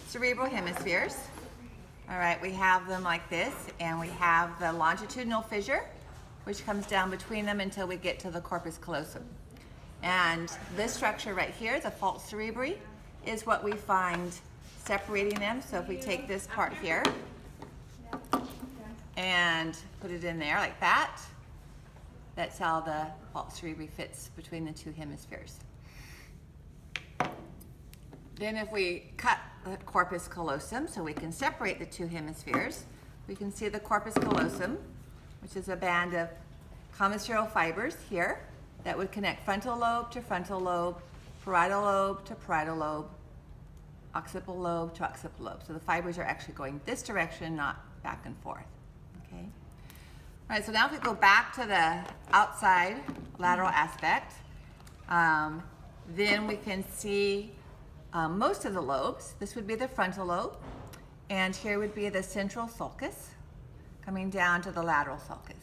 cerebral hemispheres. All right, we have them like this, and we have the longitudinal fissure, which comes down between them until we get to the corpus callosum. And this structure right here, the falx cerebri, is what we find separating them. So if we take this part here and put it in there like that, that's how the falx cerebri fits between the two hemispheres. Then if we cut the corpus callosum so we can separate the two hemispheres, we can see the corpus callosum, which is a band of commissural fibers here that would connect frontal lobe to frontal lobe, parietal lobe to parietal lobe, occipital lobe to occipital lobe. So the fibers are actually going this direction, not back and forth. Okay. All right, so now if we go back to the outside lateral aspect, then we can see most of the lobes. This would be the frontal lobe, and here would be the central sulcus coming down to the lateral sulcus.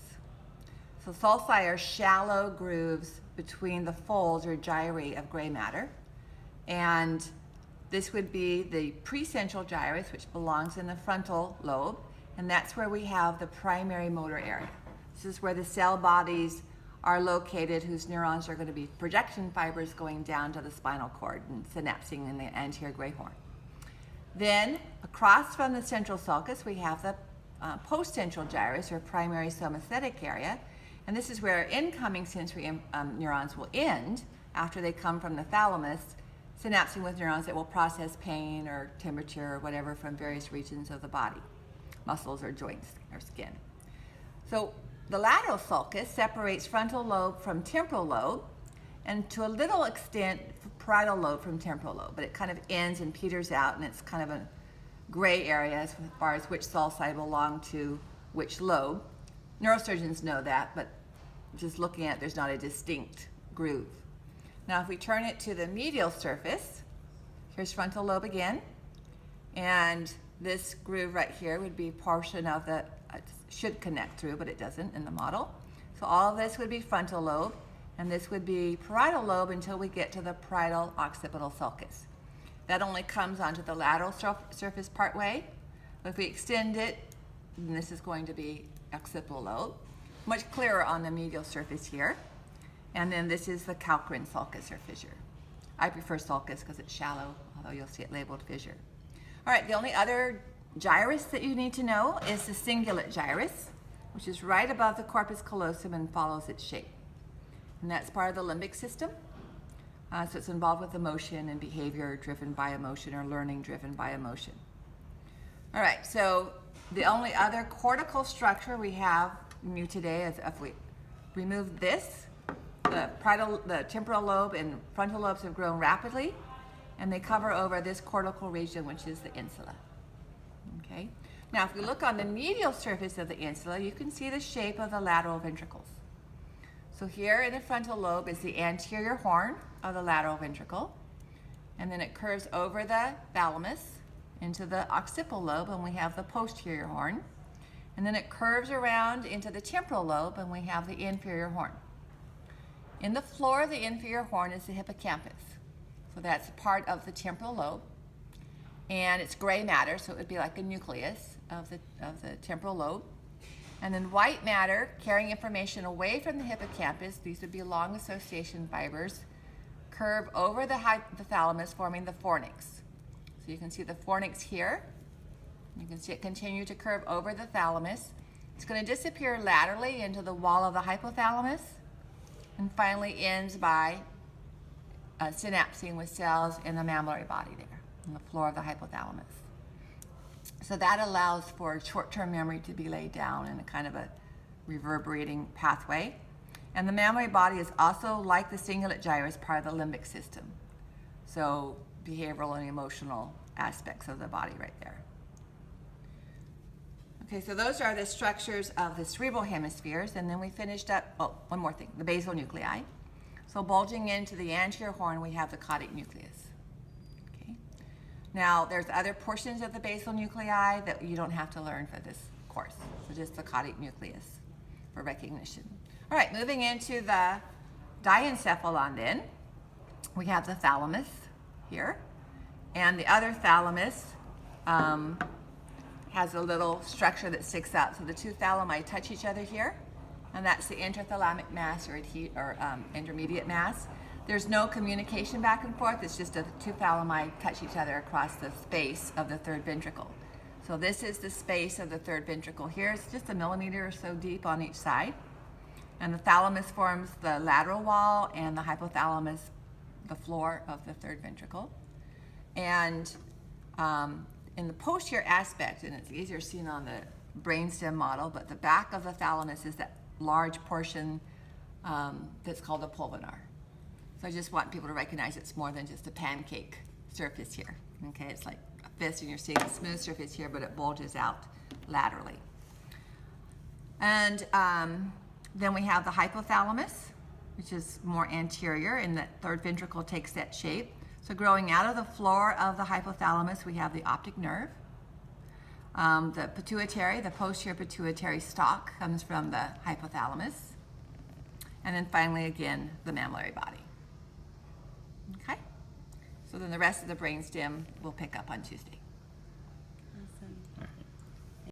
So sulci are shallow grooves between the folds or gyri of gray matter, and this would be the precentral gyrus, which belongs in the frontal lobe, and that's where we have the primary motor area. This is where the cell bodies are located, whose neurons are going to be projection fibers going down to the spinal cord and synapsing in the anterior gray horn. Then, across from the central sulcus, we have the postcentral gyrus, or primary somaesthetic area, and this is where incoming sensory neurons will end after they come from the thalamus, synapsing with neurons that will process pain or temperature or whatever from various regions of the body, muscles or joints or skin. So the lateral sulcus separates frontal lobe from temporal lobe, and to a little extent parietal lobe from temporal lobe, but it kind of ends and peters out, and it's kind of a gray area as far as which sulci belong to which lobe. Neurosurgeons know that, but just looking at it, there's not a distinct groove. Now if we turn it to the medial surface, here's frontal lobe again, and this groove right here would be portion of the, should connect through, but it doesn't in the model. So all of this would be frontal lobe, and this would be parietal lobe until we get to the parietal occipital sulcus. That only comes onto the lateral surface part way. But if we extend it, then this is going to be occipital lobe. Much clearer on the medial surface here. And then this is the calcarine sulcus or fissure. I prefer sulcus because it's shallow, although you'll see it labeled fissure. All right, the only other gyrus that you need to know is the cingulate gyrus, which is right above the corpus callosum and follows its shape. And that's part of the limbic system. So it's involved with emotion and behavior driven by emotion, or learning driven by emotion. All right, so the only other cortical structure we have in you today is if we remove this, the temporal lobe and frontal lobes have grown rapidly, and they cover over this cortical region, which is the insula. Okay. Now, if we look on the medial surface of the insula, you can see the shape of the lateral ventricles. So here in the frontal lobe is the anterior horn of the lateral ventricle, and then it curves over the thalamus into the occipital lobe, and we have the posterior horn, and then it curves around into the temporal lobe, and we have the inferior horn. In the floor of the inferior horn is the hippocampus. So that's part of the temporal lobe, and it's gray matter, so it would be like a nucleus of the temporal lobe. And then white matter carrying information away from the hippocampus, these would be long association fibers, curve over the thalamus, forming the fornix. So you can see the fornix here. You can see it continue to curve over the thalamus. It's going to disappear laterally into the wall of the hypothalamus, and finally ends by synapsing with cells in the mammillary body there, on the floor of the hypothalamus. So that allows for short-term memory to be laid down in a kind of a reverberating pathway. And the mammillary body is also, like the cingulate gyrus, part of the limbic system. So behavioral and emotional aspects of the body right there. Okay, so those are the structures of the cerebral hemispheres, and then we finished up, one more thing, the basal nuclei. So bulging into the anterior horn, we have the caudate nucleus. Okay. Now, there's other portions of the basal nuclei that you don't have to learn for this course. So just the caudate nucleus for recognition. All right, moving into the diencephalon then, we have the thalamus here, and the other thalamus has a little structure that sticks out. So the two thalami touch each other here, and that's the interthalamic mass or intermediate mass. There's no communication back and forth. It's just the two thalami touch each other across the space of the third ventricle. So this is the space of the third ventricle here. It's just a millimeter or so deep on each side. And the thalamus forms the lateral wall, and the hypothalamus the floor of the third ventricle. And in the posterior aspect, and it's easier seen on the brainstem model, but the back of the thalamus is that large portion that's called the pulvinar. So I just want people to recognize it's more than just a pancake surface here. Okay, it's like a fist, and you're seeing a smooth surface here, but it bulges out laterally. And then we have the hypothalamus, which is more anterior, and that third ventricle takes that shape. So growing out of the floor of the hypothalamus, we have the optic nerve. The pituitary, the posterior pituitary stalk, comes from the hypothalamus. And then finally, again, the mammillary body. Okay? So then the rest of the brainstem we'll pick up on Tuesday.